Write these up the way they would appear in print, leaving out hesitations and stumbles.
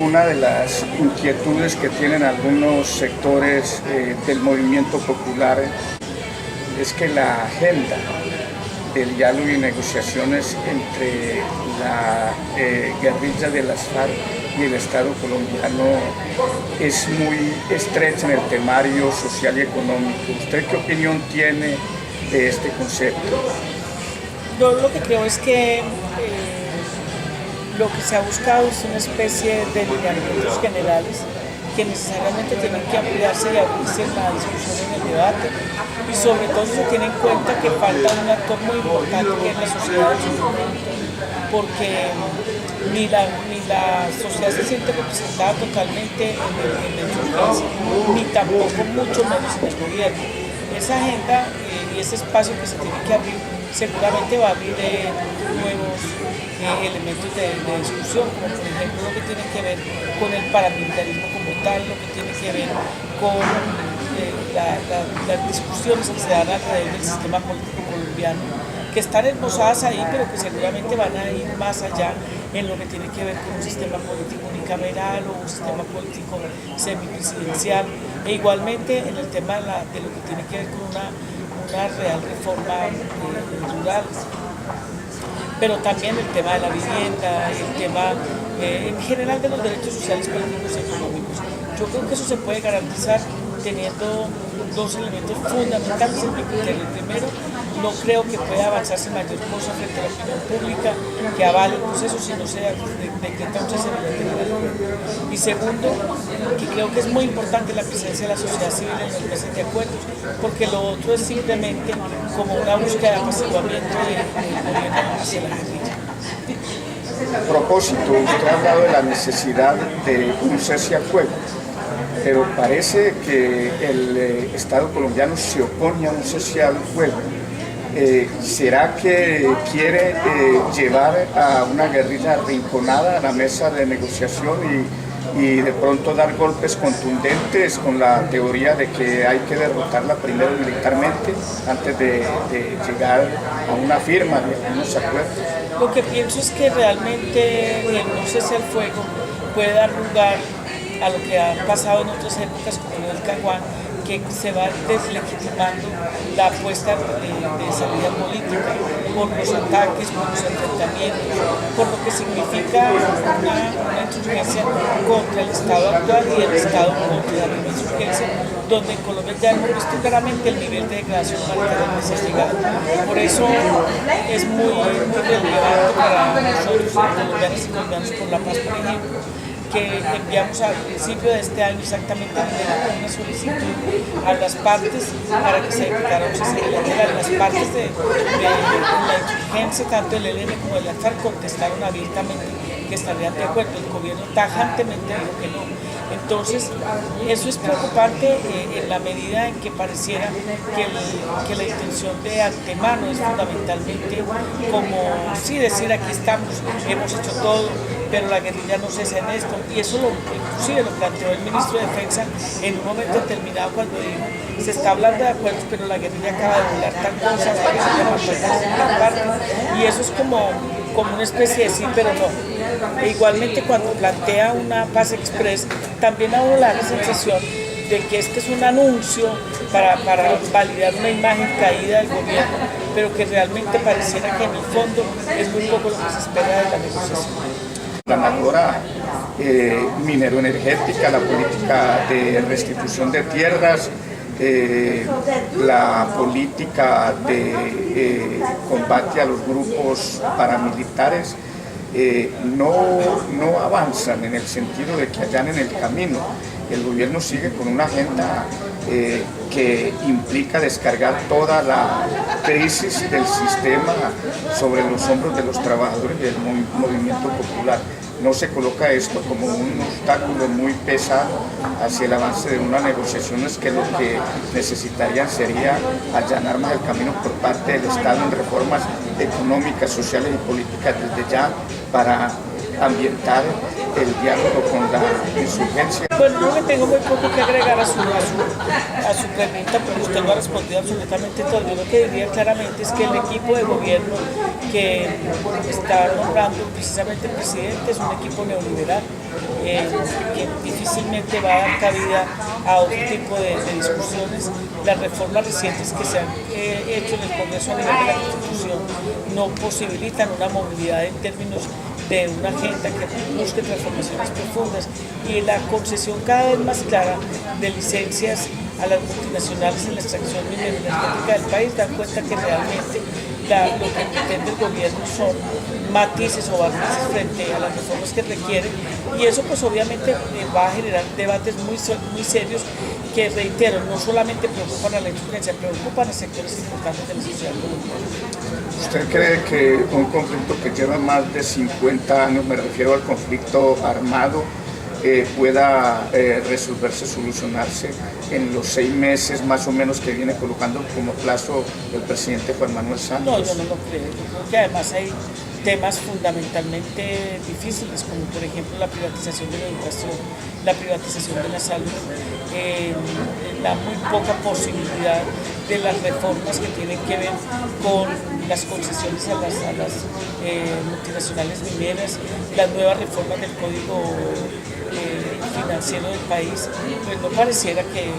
Una de las inquietudes que tienen algunos sectores del movimiento popular es que la agenda del diálogo y negociaciones entre la guerrilla de las FARC y el Estado colombiano es muy estrecha en el temario social y económico. ¿Usted qué opinión tiene de este concepto? Yo lo que creo es que lo que se ha buscado es una especie de lineamientos generales que necesariamente tienen que ampliarse y abrirse en la discusión, en el debate, y sobre todo se tiene en cuenta que falta un actor muy importante que es la sociedad en su momento, porque ni la sociedad se siente representada totalmente en la insurgencia, ni tampoco mucho menos en el gobierno. Esa agenda y ese espacio que se tiene que abrir seguramente va a abrir nuevos elementos de discusión, como por ejemplo lo que tiene que ver con el paramilitarismo como tal, lo que tiene que ver con las discusiones que se dan alrededor del sistema político colombiano, que están esbozadas ahí, pero que seguramente van a ir más allá en lo que tiene que ver con un sistema político unicameral o un sistema político semipresidencial, e igualmente en el tema de lo que tiene que ver con una real reforma rural, pero también el tema de la vivienda, el tema en general de los derechos sociales, políticos y económicos. Yo creo que eso se puede garantizar teniendo dos elementos fundamentales en mi criterio. El primero, no creo que pueda avanzarse mayor cosa frente a la opinión pública que avale el proceso si no se decreta un cese bilateral. Y segundo, que creo que es muy importante la presencia de la sociedad civil en los meses de acuerdos, porque lo otro es simplemente como una búsqueda de apaciguamiento del gobierno hacia la guerrilla. A propósito, usted ha hablado de la necesidad de un cese al fuego, pero parece que el Estado colombiano se opone a un cese al fuego. ¿Será que quiere llevar a una guerrilla arrinconada a la mesa de negociación y de pronto dar golpes contundentes con la teoría de que hay que derrotarla primero militarmente antes de llegar a una firma de unos acuerdos? Lo que pienso es que realmente el no cese al fuego puede dar lugar a lo que ha pasado en otras épocas como en el Caguán, que se va deslegitimando la apuesta de salida política por los ataques, por los enfrentamientos, por lo que significa una insurgencia contra el Estado actual y el Estado contra la misma insurgencia, donde en Colombia ya hemos visto claramente el nivel de degradación humanitaria que se ha llegado. Por eso es muy relevante para nosotros, colombianos y colombianos por la paz, por ejemplo, que enviamos al principio de este año exactamente una solicitud a las partes para que se decretara un cese bilateral. Las partes de la insurgencia, tanto el ELN como el FARC, contestaron abiertamente que estarían de acuerdo. El gobierno tajantemente dijo que no. Entonces, eso es preocupante en la medida en que pareciera que la intención de antemano es fundamentalmente como, sí, decir aquí estamos, hemos hecho todo, pero la guerrilla no cesa en esto. Y eso inclusive lo planteó el ministro de Defensa en un momento determinado cuando dijo, se está hablando de acuerdos, pero la guerrilla acaba de volar tal cosa, y eso es como una especie de sí, pero no. E igualmente cuando plantea una paz express, también a uno le da la sensación de que este es un anuncio para validar una imagen caída del gobierno, pero que realmente pareciera que en el fondo es muy poco lo que se espera de la negociación. La mejora minero-energética, la política de restitución de tierras, la política de combate a los grupos paramilitares no avanzan en el sentido de que allanen el camino. El gobierno sigue con una agenda que implica descargar toda la crisis del sistema sobre los hombros de los trabajadores y del movimiento popular. No se coloca esto como un obstáculo muy pesado hacia el avance de unas negociaciones que lo que necesitarían sería allanar más el camino por parte del Estado en reformas económicas, sociales y políticas desde ya para ambientar el diálogo con la insurgencia. Bueno, creo que tengo muy poco que agregar a su pregunta, porque usted no ha respondido absolutamente todo. Yo lo que diría claramente es que el equipo de gobierno que está nombrando precisamente el presidente es un equipo neoliberal que difícilmente va a dar cabida a otro tipo de discusiones. Las reformas recientes que se han hecho en el Congreso a nivel de la Constitución no posibilitan una movilidad en términos de una agenda que busque transformaciones profundas, y la concesión cada vez más clara de licencias a las multinacionales en la extracción minera energética del país dan cuenta que realmente lo que pretende el gobierno son matices o barnices frente a las reformas que requiere, y eso pues obviamente va a generar debates muy serios que, reitero, no solamente preocupan a la insurgencia, preocupan a sectores importantes de la sociedad colombiana. ¿Usted cree que un conflicto que lleva más de 50 años, me refiero al conflicto armado, pueda resolverse, solucionarse en los 6 meses más o menos que viene colocando como plazo el presidente Juan Manuel Santos? No, yo no lo creo. Yo creo que además hay temas fundamentalmente difíciles, como por ejemplo la privatización de la educación, la privatización de la salud, la muy poca posibilidad de las reformas que tienen que ver con las concesiones a las multinacionales mineras, las nuevas reformas del Código financiero del país, pues no pareciera que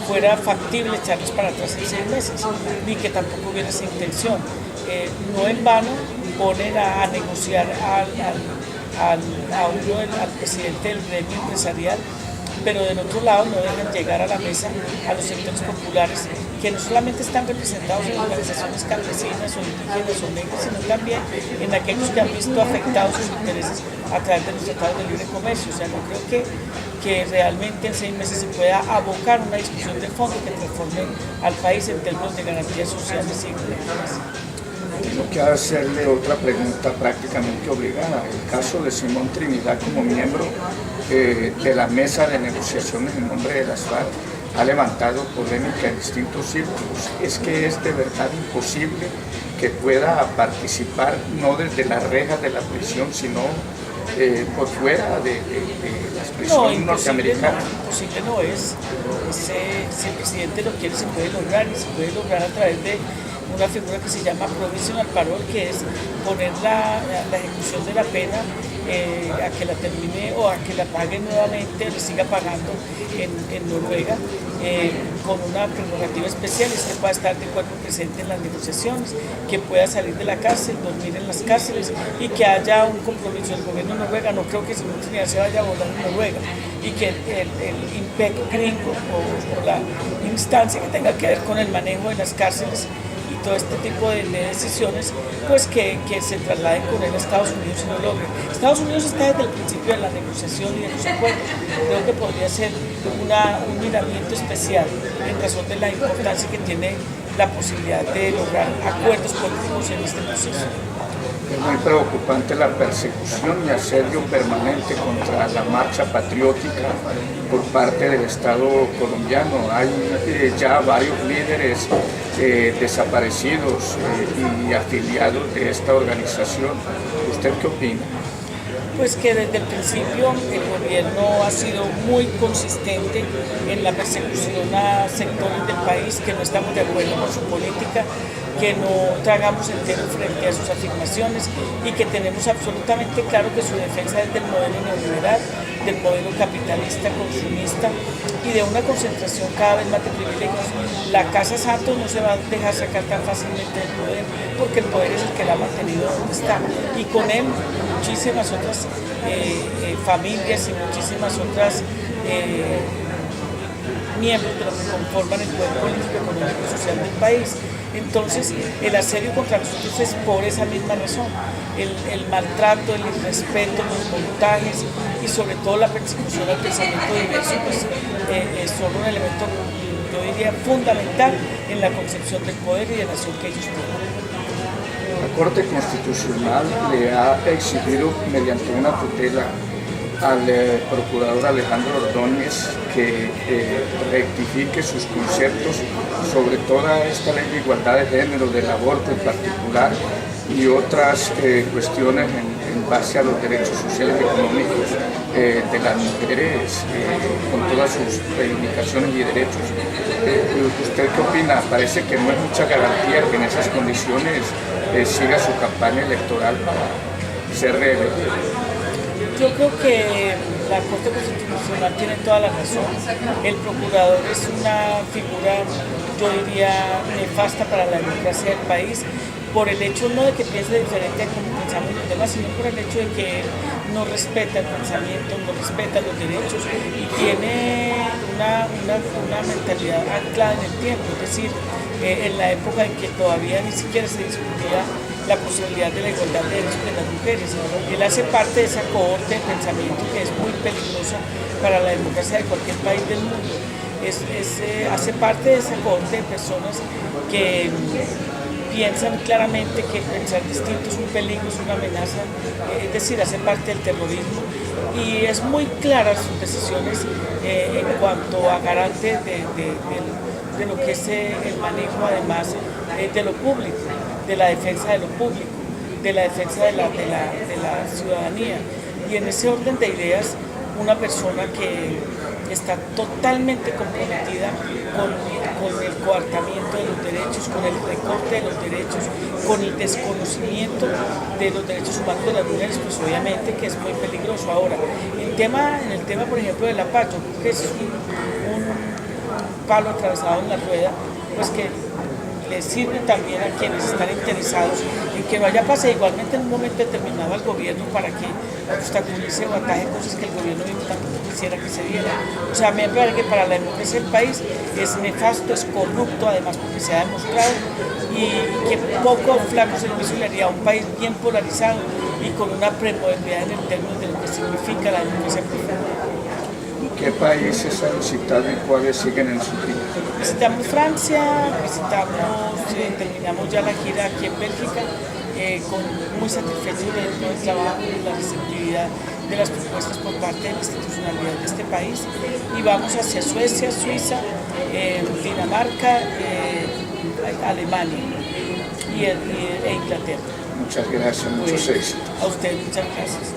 fuera factible echarlos para atrás en 6 meses, ni que tampoco hubiera esa intención. No en vano ponen a negociar al presidente del gremio empresarial, pero del otro lado no dejan llegar a la mesa a los sectores populares que no solamente están representados en organizaciones campesinas o indígenas o negras, sino también en aquellos que han visto afectados sus intereses a través de los tratados de libre comercio. O sea, no creo que realmente en 6 meses se pueda abocar una discusión de fondo que transforme al país en términos de garantías sociales y económicas. Tengo que hacerle otra pregunta prácticamente obligada. El caso de Simón Trinidad como miembro de la mesa de negociaciones en nombre de las FARC ha levantado polémica en distintos círculos. Es que es de verdad imposible que pueda participar no desde las rejas de la prisión, sino por fuera de las prisiones norteamericanas. No, imposible no es. Si el presidente lo quiere, se puede lograr, y se puede lograr a través de una figura que se llama provisional parole, que es poner la ejecución de la pena a que la termine o a que la pague nuevamente, le siga pagando en Noruega, con una prerrogativa especial, es que pueda estar de cuerpo presente en las negociaciones, que pueda salir de la cárcel, dormir en las cárceles, y que haya un compromiso del gobierno de Noruega. No creo que Simón Trinidad se vaya a volar en Noruega, y que el IMPEC gringo o la instancia que tenga que ver con el manejo de las cárceles y todo este tipo de decisiones, pues que se trasladen con él a Estados Unidos y lo logren. Estados Unidos está desde el principio de la negociación y de los acuerdos. Creo que podría ser un miramiento especial en razón de la importancia que tiene la posibilidad de lograr acuerdos políticos en este proceso. Es muy preocupante la persecución y asedio permanente contra la marcha patriótica por parte del Estado colombiano. Hay ya varios líderes desaparecidos y afiliados de esta organización. ¿Usted qué opina? Pues que desde el principio el gobierno ha sido muy consistente en la persecución a sectores del país que no estamos de acuerdo con su política, que no tragamos entero frente a sus afirmaciones, y que tenemos absolutamente claro que su defensa es del modelo neoliberal, del modelo capitalista, consumista, y de una concentración cada vez más de privilegios. La Casa Santos no se va a dejar sacar tan fácilmente del poder, porque el poder es el que la ha mantenido donde está, y con él muchísimas otras familias y muchísimas otras miembros de los que conforman el poder político, económico y social del país. Entonces, el asedio contra nosotros es por esa misma razón. El maltrato, el irrespeto, los montajes y sobre todo la persecución al pensamiento diverso, pues son un elemento, yo diría, fundamental en la concepción del poder y de la nación que ellos tienen. La Corte Constitucional le ha exigido mediante una tutela al procurador Alejandro Ordóñez que rectifique sus conceptos sobre toda esta ley de igualdad de género, del aborto en particular, y otras cuestiones en base a los derechos sociales y económicos de las mujeres, con todas sus reivindicaciones y derechos. ¿Usted qué opina? Parece que no hay mucha garantía que en esas condiciones siga su campaña electoral para ser reelegido. Yo creo que la Corte Constitucional tiene toda la razón. El procurador es una figura, yo diría, nefasta para la democracia del país, por el hecho no de que piense diferente a como pensamos los demás, sino por el hecho de que no respeta el pensamiento, no respeta los derechos y tiene una mentalidad anclada en el tiempo, es decir, en la época en que todavía ni siquiera se discutía la posibilidad de la igualdad de derechos de las mujeres. Él hace parte de esa cohorte de pensamiento que es muy peligrosa para la democracia de cualquier país del mundo. Hace parte de esa cohorte de personas que piensan claramente que pensar distinto es un peligro, es una amenaza, es decir, hace parte del terrorismo, y es muy clara sus decisiones en cuanto a garante de lo que es el manejo, además de lo público, de la defensa de lo público, de la defensa de la ciudadanía. Y en ese orden de ideas, una persona que está totalmente comprometida con el coartamiento de los derechos, con el recorte de los derechos, con el desconocimiento de los derechos humanos de las mujeres, pues obviamente que es muy peligroso. Ahora, en el tema por ejemplo de la paz, yo creo que es un palo atravesado en la rueda, pues que le sirve también a quienes están interesados en que no haya paz, igualmente en un momento determinado al gobierno para que obstaculice o ataje cosas que el gobierno mismo tampoco quisiera que se dieran. O sea, me parece que para la democracia del país es nefasto, es corrupto, además porque se ha demostrado, y que poco flaco servicio le haría a un país bien polarizado y con una premodernidad en términos de lo que significa la democracia profunda. ¿Qué países han visitado y cuáles siguen en su gira? Visitamos Francia, terminamos ya la gira aquí en Bélgica, muy satisfechos del trabajo y la receptividad de las propuestas por parte de la institucionalidad de este país, y vamos hacia Suecia, Suiza, Dinamarca, Alemania e Inglaterra. Muchas gracias, muchos éxitos. A ustedes muchas gracias.